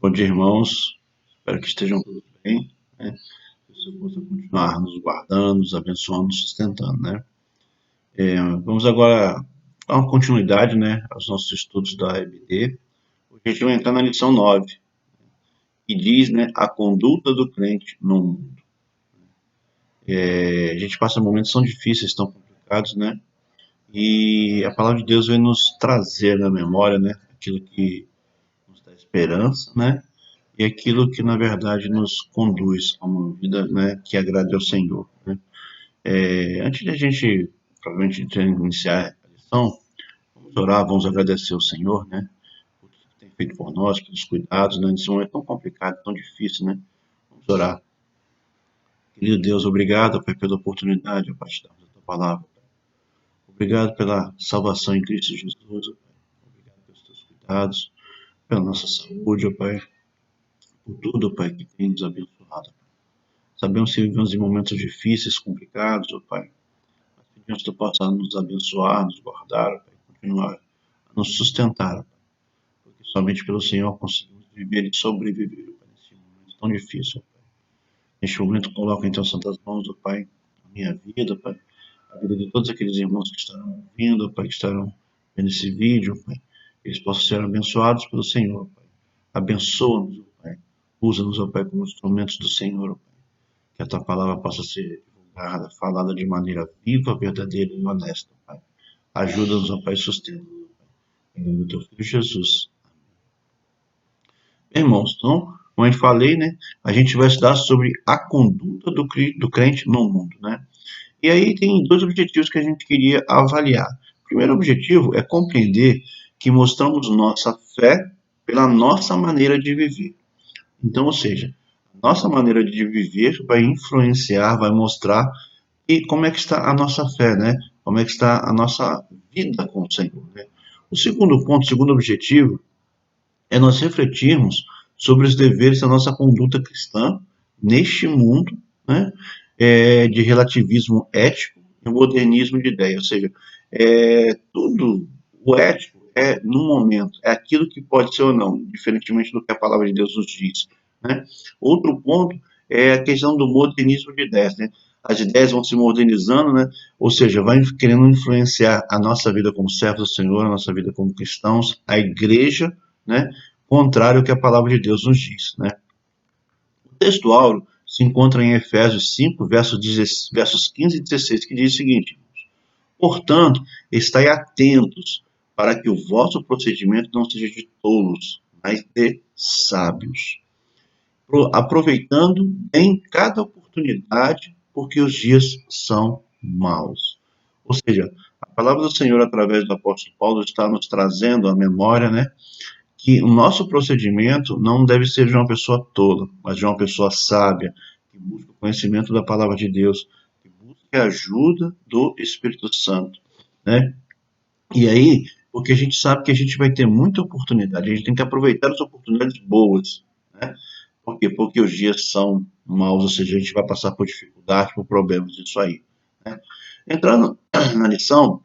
Bom dia, irmãos. Espero que estejam todos bem, né? Que o Senhor possa continuar nos guardando, nos abençoando, nos sustentando, né? Vamos agora dar uma continuidade, né, aos nossos estudos da EBD. Hoje a gente vai entrar na lição 9, que diz, né, a conduta do crente no mundo. A gente passa momentos tão difíceis, tão complicados, né? E a palavra de Deus vem nos trazer na memória, né, aquilo que nos dá esperança, né? E aquilo que, na verdade, nos conduz a uma vida, né, que agrade ao Senhor, né? Antes de a gente, provavelmente, iniciar a lição, vamos orar, vamos agradecer ao Senhor, né, por tudo que tem feito por nós, pelos cuidados, né, nesse momento tão complicado, tão difícil, né? Vamos orar. Querido Deus, obrigado, Pai, pela oportunidade, Pai, de darmos a Tua palavra. Pai. Obrigado pela salvação em Cristo Jesus, ó Pai. Obrigado pelos Teus cuidados, pela nossa saúde, ó Pai, por tudo, Pai, que tem nos abençoado. Sabemos que vivemos em momentos difíceis, complicados, ó Pai. Mas pedimos que Tu possa nos abençoar, nos guardar, ó Pai, continuar a nos sustentar, ó Pai. Porque somente pelo Senhor conseguimos viver e sobreviver, ó Pai, nesse momento tão difícil, ó Pai. Neste momento, coloco em Tuas santas mãos, ó Pai, a minha vida, ó Pai, a vida de todos aqueles irmãos que estarão ouvindo, ó Pai, que estarão vendo esse vídeo, ó Pai. Eles possam ser abençoados pelo Senhor, ó Pai. Abençoa-nos, ó Pai. Usa-nos, ó Pai, como instrumentos do Senhor, ó Pai. Que a Tua palavra possa ser divulgada, falada de maneira viva, verdadeira e honesta, Pai. Ajuda-nos, ó Pai, sustenta-nos, ó Pai. Em nome do Teu Filho Jesus. Bem, irmãos, então, como eu falei, né, a gente vai estudar sobre a conduta do crente no mundo, né? E aí tem dois objetivos que a gente queria avaliar. O primeiro objetivo é compreender que mostramos nossa fé pela nossa maneira de viver. Então, ou seja, nossa maneira de viver vai influenciar, vai mostrar e como é que está a nossa fé, né? Como é que está a nossa vida com o Senhor, né? O segundo ponto, o segundo objetivo é nós refletirmos sobre os deveres da nossa conduta cristã neste mundo, né? De relativismo ético e modernismo de ideia, ou seja, tudo o ético no momento, é aquilo que pode ser ou não, diferentemente do que a palavra de Deus nos diz, né? Outro ponto é a questão do modernismo de ideias, né? As ideias vão se modernizando, né? Ou seja, vai querendo influenciar a nossa vida como servos do Senhor, a nossa vida como cristãos, a igreja, né? Contrário ao que a palavra de Deus nos diz, né? O texto áureo se encontra em Efésios 5, versos 15 e 16, que diz o seguinte: portanto, estai atentos para que o vosso procedimento não seja de tolos, mas de sábios, aproveitando bem cada oportunidade, porque os dias são maus. Ou seja, a palavra do Senhor, através do apóstolo Paulo, está nos trazendo à memória, né, que o nosso procedimento não deve ser de uma pessoa tola, mas de uma pessoa sábia, que busca o conhecimento da palavra de Deus, que busca a ajuda do Espírito Santo, né? E aí, porque a gente sabe que a gente vai ter muita oportunidade, a gente tem que aproveitar as oportunidades boas, né? Por quê? Porque os dias são maus, ou seja, a gente vai passar por dificuldades, por problemas, isso aí, né? Entrando na lição,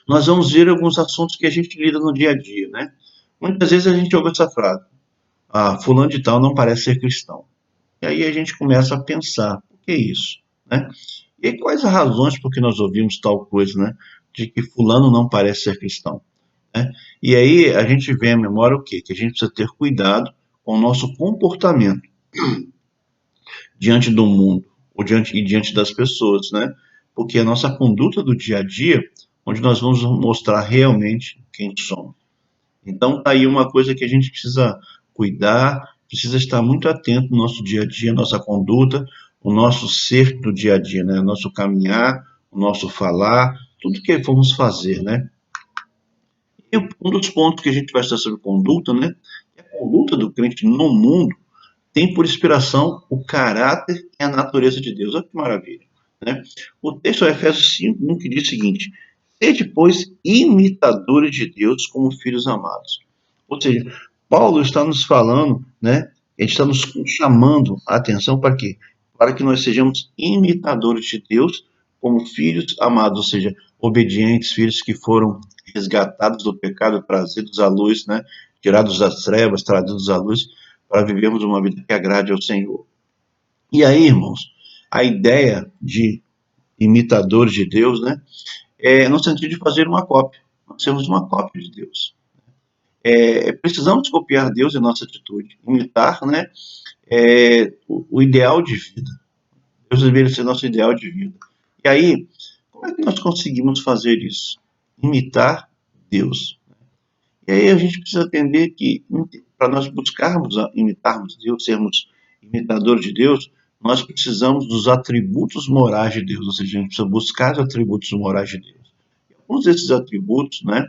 nós vamos ver alguns assuntos que a gente lida no dia a dia, né? Muitas vezes a gente ouve essa frase: fulano de tal não parece ser cristão. E aí a gente começa a pensar, por que isso? Né? E quais as razões por que nós ouvimos tal coisa, né? De que fulano não parece ser cristão. Né? E aí a gente vê à memória o quê? Que a gente precisa ter cuidado com o nosso comportamento diante do mundo ou diante das pessoas, né? Porque a nossa conduta do dia a dia, onde nós vamos mostrar realmente quem somos. Então, tá aí uma coisa que a gente precisa cuidar, precisa estar muito atento no nosso dia a dia, nossa conduta, o nosso ser do dia a dia, né? O nosso caminhar, o nosso falar, tudo que vamos fazer, né? E um dos pontos que a gente vai estar sobre conduta, né? É a conduta do crente no mundo tem por inspiração o caráter e a natureza de Deus. Olha que maravilha, né? O texto é Efésios 5:1 que diz o seguinte: sede, pois, imitadores de Deus como filhos amados. Ou seja, Paulo está nos falando, né? Ele está nos chamando a atenção para quê? Para que nós sejamos imitadores de Deus como filhos amados, ou seja, obedientes, filhos que foram resgatados do pecado, trazidos à luz, né? tirados das trevas, trazidos à luz, para vivermos uma vida que agrade ao Senhor. E aí, irmãos, a ideia de imitadores de Deus, né, é no sentido de fazer uma cópia. Nós temos uma cópia de Deus. Precisamos copiar Deus em nossa atitude, imitar, né, o ideal de vida. Deus deveria ser nosso ideal de vida. E aí, como é que nós conseguimos fazer isso? Imitar Deus. E aí a gente precisa entender que para nós buscarmos imitarmos Deus, sermos imitadores de Deus, nós precisamos dos atributos morais de Deus, ou seja, a gente precisa buscar os atributos morais de Deus. Alguns desses atributos, né,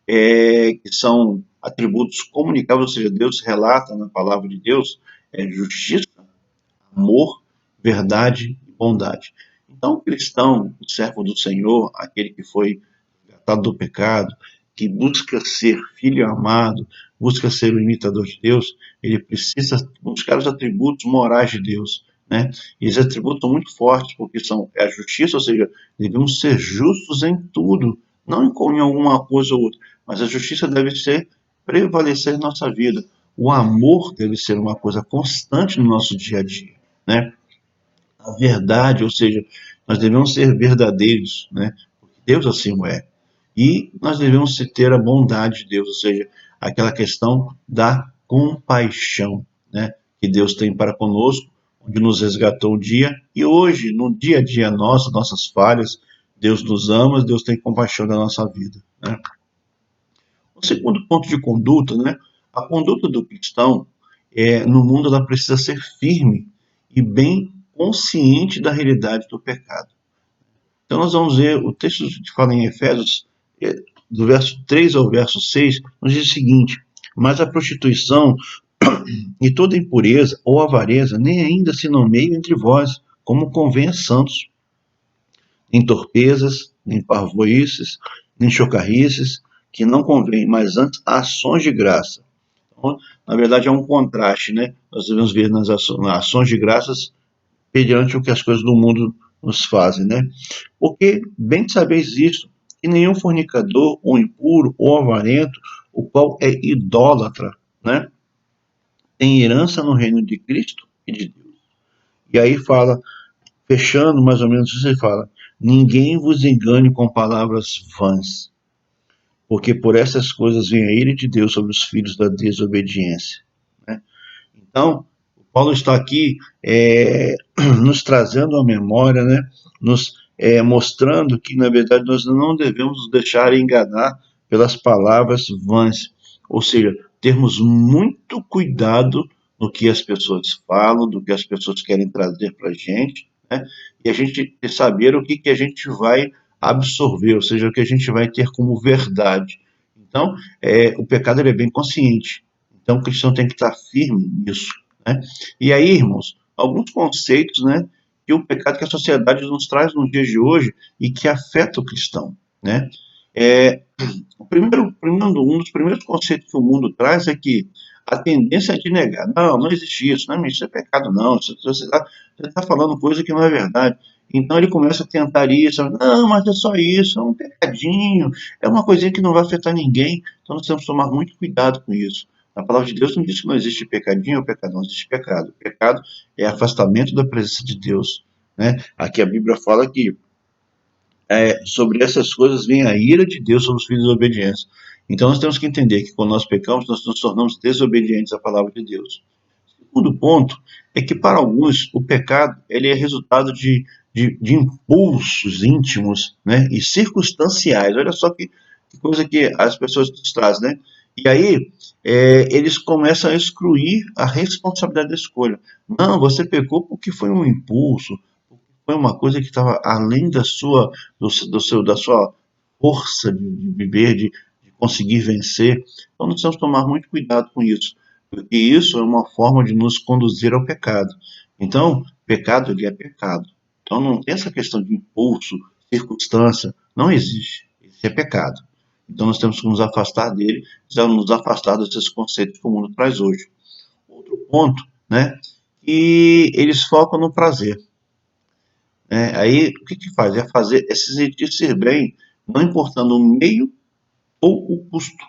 que são atributos comunicáveis, ou seja, Deus relata na palavra de Deus, justiça, amor, verdade e bondade. Então, o cristão, o servo do Senhor, aquele que foi resgatado do pecado, que busca ser filho amado, busca ser o imitador de Deus, ele precisa buscar os atributos morais de Deus, né? E esses atributos são muito fortes, porque são a justiça, ou seja, devemos ser justos em tudo, não em alguma coisa ou outra, mas a justiça deve ser prevalecer em nossa vida. O amor deve ser uma coisa constante no nosso dia a dia, né? A verdade, ou seja, nós devemos ser verdadeiros, né? Porque Deus assim o é. E nós devemos ter a bondade de Deus, ou seja, aquela questão da compaixão, né? Que Deus tem para conosco, onde nos resgatou um dia e hoje, no dia a dia nosso, nossas falhas, Deus nos ama, Deus tem compaixão da nossa vida, né? O segundo ponto de conduta, né? A conduta do cristão no mundo ela precisa ser firme e bem consciente da realidade do pecado. Então nós vamos ver o texto que fala em Efésios, do verso 3 ao verso 6, nos diz o seguinte: mas a prostituição e toda impureza ou avareza nem ainda se nomeia entre vós, como convém a santos, nem torpezas, nem parvoíces, nem chocarrices, que não convém, mas antes ações de graça. Então, na verdade, é um contraste, né? Nós devemos ver nas ações de graças perante o que as coisas do mundo nos fazem, né? Porque bem sabeis isto, que nenhum fornicador, ou impuro, ou avarento, o qual é idólatra, né, tem herança no reino de Cristo e de Deus. E aí fala, fechando mais ou menos isso, ele fala: ninguém vos engane com palavras vãs, porque por essas coisas vem a ira de Deus sobre os filhos da desobediência, né? Então, Paulo está aqui nos trazendo a memória, né? Nos mostrando que, na verdade, nós não devemos nos deixar enganar pelas palavras vãs. Ou seja, termos muito cuidado no que as pessoas falam, do que as pessoas querem trazer para a gente, né? E a gente saber o que, que a gente vai absorver, ou seja, o que a gente vai ter como verdade. Então, o pecado ele é bem consciente. Então, o cristão tem que estar firme nisso, né? E aí, irmãos, alguns conceitos, né, que o pecado que a sociedade nos traz nos dias de hoje e que afeta o cristão, né? Um dos primeiros conceitos que o mundo traz é que a tendência é de negar. Não, não existe isso, não, isso é pecado, não. Você está falando coisa que não é verdade. Então ele começa a tentar isso. Não, mas é só isso, é um pecadinho, é uma coisinha que não vai afetar ninguém. Então nós temos que tomar muito cuidado com isso. A palavra de Deus não diz que não existe pecadinho ou pecado, não existe pecado. O pecado é afastamento da presença de Deus, né? Aqui a Bíblia fala que sobre essas coisas vem a ira de Deus sobre os filhos da obediência. Então nós temos que entender que quando nós pecamos, nós nos tornamos desobedientes à palavra de Deus. O segundo ponto é que para alguns o pecado ele é resultado de impulsos íntimos, né, e circunstanciais. Olha só que coisa que as pessoas nos trazem, né? E aí eles começam a excluir a responsabilidade da escolha. Não, você pecou porque foi um impulso, foi uma coisa que estava além da sua força de viver, de conseguir vencer. Então nós temos que tomar muito cuidado com isso, porque isso é uma forma de nos conduzir ao pecado. Então, pecado ele é pecado. Então não tem essa questão de impulso, circunstância, não existe. Isso é pecado. Então nós temos que nos afastar dele, nos afastar desses conceitos que o mundo traz hoje. Outro ponto, né, que eles focam no prazer. Aí o que faz? É se sentir bem, não importando o meio ou o custo.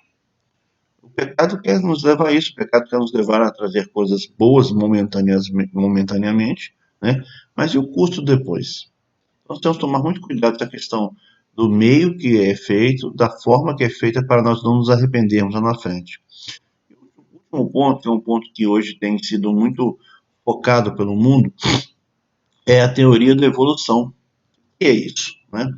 pecado quer nos levar a isso, o pecado quer nos levar a trazer coisas boas momentaneamente, né? Mas e o custo depois? Nós temos que tomar muito cuidado com a questão do meio que é feito, da forma que é feita, para nós não nos arrependermos lá na frente. O último ponto, que é um ponto que hoje tem sido muito focado pelo mundo, é a teoria da evolução. Que é isso, né?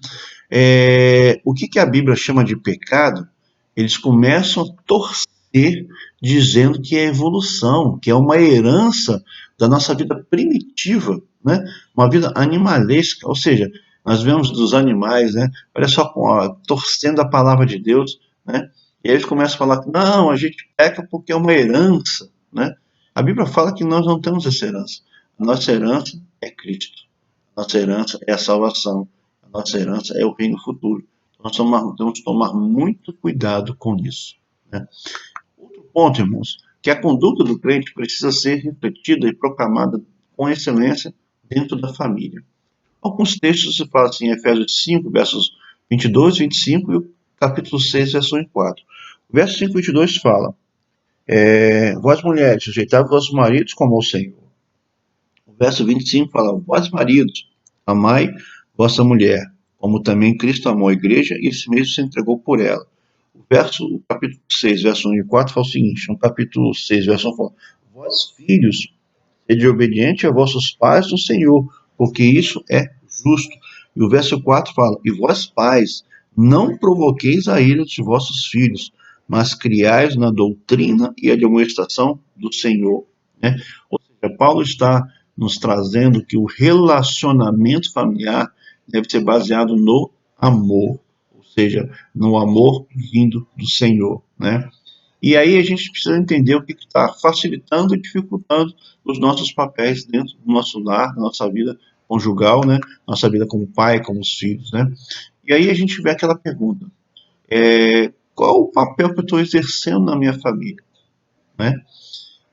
O que a Bíblia chama de pecado, eles começam a torcer dizendo que é evolução, que é uma herança da nossa vida primitiva, né? Uma vida animalesca, ou seja, nós vemos dos animais, né? Olha só, torcendo a palavra de Deus, né? E aí eles começam a falar que não, a gente peca porque é uma herança, né? A Bíblia fala que nós não temos essa herança. A nossa herança é Cristo. A nossa herança é a salvação. A nossa herança é o reino futuro. Nós temos que tomar muito cuidado com isso, né? Outro ponto, irmãos, que a conduta do crente precisa ser refletida e proclamada com excelência dentro da família. Alguns textos se falam assim, em Efésios 5, versos 22, 25 e o capítulo 6, verso 1 e 4. O verso 5 e 22 fala, vós mulheres, sujeitai vossos maridos como ao Senhor. O verso 25 fala, vós maridos, amai vossa mulher, como também Cristo amou a igreja e esse mesmo se entregou por ela. O capítulo 6, verso 1 e 4 fala o seguinte, no capítulo 6, verso 1 fala, vós filhos, sede obediente a vossos pais no Senhor, porque isso é justo. E o verso 4 fala, e vós pais, não provoqueis a ira de vossos filhos, mas criais na doutrina e admoestação do Senhor. Né? Ou seja, Paulo está nos trazendo que o relacionamento familiar deve ser baseado no amor, ou seja, no amor vindo do Senhor, né? E aí a gente precisa entender o que está facilitando e dificultando os nossos papéis dentro do nosso lar, da nossa vida conjugal, né? Nossa vida como pai, como os filhos, né? E aí a gente vê aquela pergunta, qual o papel que eu estou exercendo na minha família, né?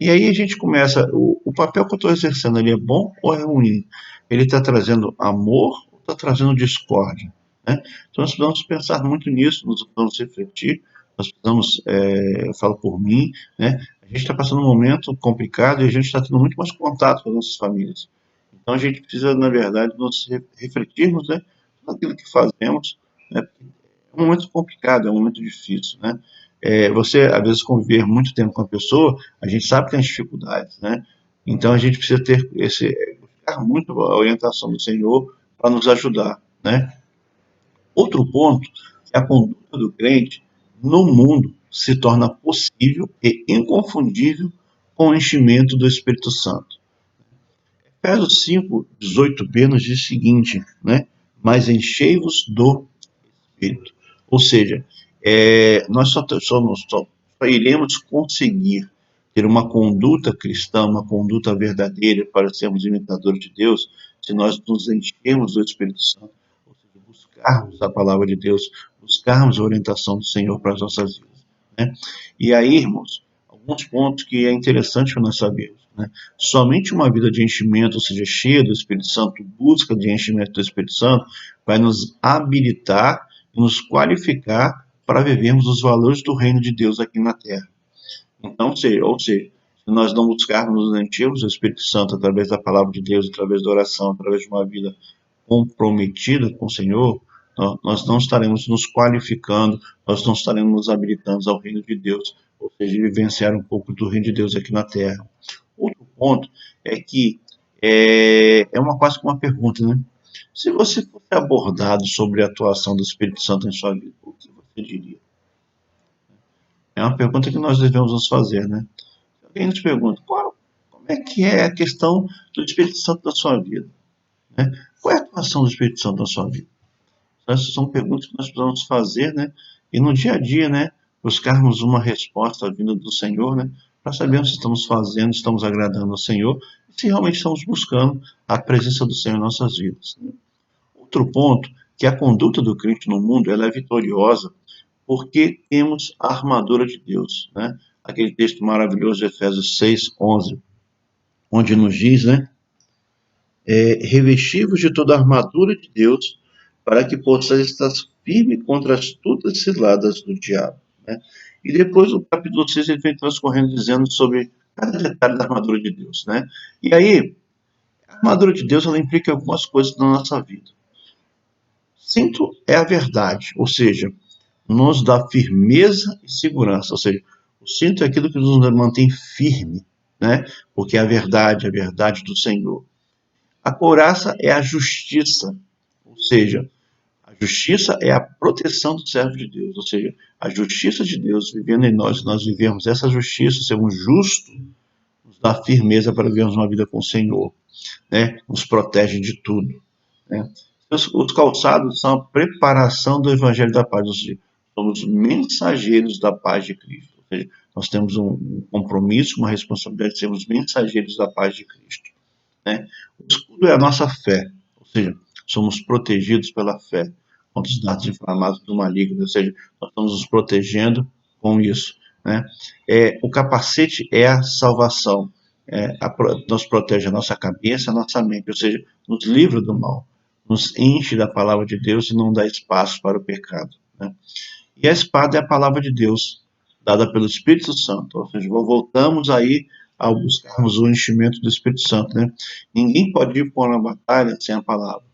E aí a gente começa, o papel que eu estou exercendo ali é bom ou é ruim? Ele está trazendo amor ou está trazendo discórdia? Né? Então nós precisamos pensar muito nisso, nós precisamos refletir, nós precisamos, eu falo por mim, né? A gente está passando um momento complicado e a gente está tendo muito mais contato com as nossas famílias. Então a gente precisa, na verdade, nos refletirmos, né, naquilo que fazemos, né, é um momento complicado, é um momento difícil, né? Você, às vezes, conviver muito tempo com a pessoa, a gente sabe que tem as dificuldades, né? Então, a gente precisa ter buscar muito a orientação do Senhor para nos ajudar, né? Outro ponto é a conduta do crente no mundo se torna possível e inconfundível com o enchimento do Espírito Santo. Efésios 5, 18b nos diz o seguinte, né? Mas enchei-vos do Espírito. Ou seja, nós só iremos conseguir ter uma conduta cristã, uma conduta verdadeira para sermos imitadores de Deus, se nós nos enchermos do Espírito Santo, ou seja, buscarmos a palavra de Deus, buscarmos a orientação do Senhor para as nossas vidas, né? E aí, irmãos, alguns pontos que é interessante para nós sabermos, né? Somente uma vida de enchimento, ou seja, cheia do Espírito Santo, busca de enchimento do Espírito Santo, vai nos habilitar nos qualificar para vivermos os valores do reino de Deus aqui na terra. Então, ou seja, se nós não buscarmos nos enchermos do Espírito Santo através da palavra de Deus, através da oração, através de uma vida comprometida com o Senhor, nós não estaremos nos qualificando, nós não estaremos nos habilitando ao reino de Deus, ou seja, vivenciar um pouco do reino de Deus aqui na terra. Outro ponto é que uma quase que uma pergunta, né? Se você fosse abordado sobre a atuação do Espírito Santo em sua vida, o que você diria? É uma pergunta que nós devemos nos fazer, né? Alguém nos pergunta, como é que é a questão do Espírito Santo na sua vida? Né? Qual é a atuação do Espírito Santo na sua vida? Essas são perguntas que nós precisamos fazer, né? E no dia a dia, né? Buscarmos uma resposta vinda do Senhor, né? Para sabermos se estamos fazendo, se estamos agradando ao Senhor, e se realmente estamos buscando a presença do Senhor em nossas vidas. Né? Outro ponto, que a conduta do crente no mundo ela é vitoriosa porque temos a armadura de Deus, né? Aquele texto maravilhoso de Efésios 6:11, onde nos diz, né? Revestivos de toda a armadura de Deus, para que possais estar firme contra as astutas ciladas do diabo, né? E depois o capítulo 6 ele vem transcorrendo dizendo sobre cada detalhe da armadura de Deus, né? E aí, a armadura de Deus ela implica algumas coisas na nossa vida. Cinto é a verdade, ou seja, nos dá firmeza e segurança, ou seja, o cinto é aquilo que nos mantém firme, né? Porque é a verdade do Senhor. A couraça é a justiça, ou seja, a justiça é a proteção do servo de Deus, ou seja, a justiça de Deus vivendo em nós, nós vivemos essa justiça, sermos justos, nos dá firmeza para vivermos uma vida com o Senhor, né? Nos protege de tudo, né? Os calçados são a preparação do Evangelho da Paz, ou seja, somos mensageiros da paz de Cristo, ou seja, nós temos um compromisso, uma responsabilidade de sermos mensageiros da paz de Cristo, né? O escudo é a nossa fé, ou seja, somos protegidos pela fé contra os dardos inflamados do maligno, ou seja, nós estamos nos protegendo com isso, né? O capacete é a salvação, nos protege a nossa cabeça, a nossa mente, ou seja, nos livra do mal, nos enche da palavra de Deus e não dá espaço para o pecado, né? E a espada é a palavra de Deus, dada pelo Espírito Santo, ou seja, voltamos aí ao buscarmos o enchimento do Espírito Santo, né? Ninguém pode ir para uma batalha sem a palavra,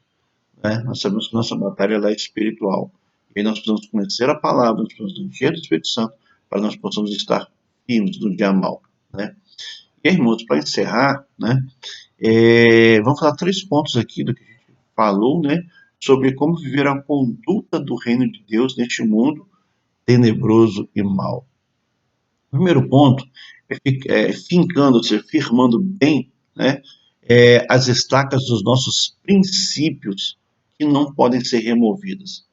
né? Nós sabemos que nossa batalha ela é espiritual, e nós precisamos conhecer a palavra, nós precisamos encher do Espírito Santo para nós possamos estar firmes no dia mal, né? E, irmãos, para encerrar, né, vamos falar 3 pontos aqui do que a gente falou, né, sobre como viver a conduta do reino de Deus neste mundo tenebroso e mau. O primeiro ponto é fincando, ou seja, firmando bem, né, as estacas dos nossos princípios que não podem ser removidas.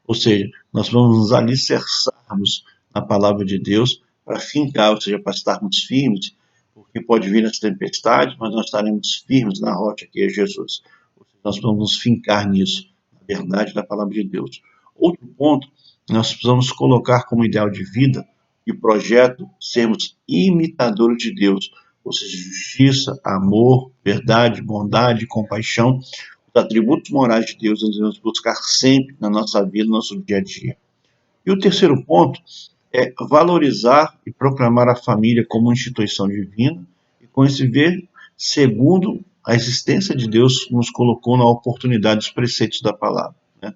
Ou seja, nós vamos nos alicerçarmos na palavra de Deus para fincar, ou seja, para estarmos firmes, porque pode vir as tempestades, mas nós estaremos firmes na rocha que é Jesus. Ou seja, nós vamos nos fincar nisso, na verdade da palavra de Deus. Outro ponto, nós precisamos colocar como ideal de vida e projeto sermos imitadores de Deus, ou seja, justiça, amor, verdade, bondade, compaixão, os atributos morais de Deus, nós devemos buscar sempre na nossa vida, no nosso dia a dia. E o terceiro ponto é valorizar e proclamar a família como instituição divina e com esse ver segundo a existência de Deus nos colocou na oportunidade dos preceitos da palavra, né?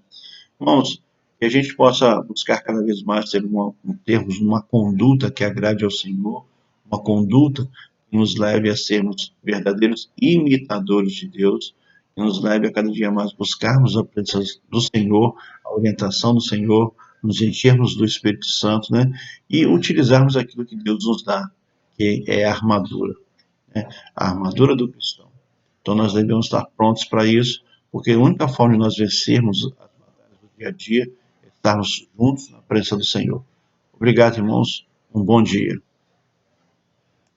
Irmãos, que a gente possa buscar cada vez mais termos uma conduta que agrade ao Senhor, uma conduta que nos leve a sermos verdadeiros imitadores de Deus, que nos leve a cada dia mais buscarmos a presença do Senhor, a orientação do Senhor, nos enchermos do Espírito Santo, né? E utilizarmos aquilo que Deus nos dá, que é a armadura, né? A armadura do cristão. Então nós devemos estar prontos para isso, porque a única forma de nós vencermos as batalhas do dia a dia é estarmos juntos na presença do Senhor. Obrigado, irmãos. Um bom dia.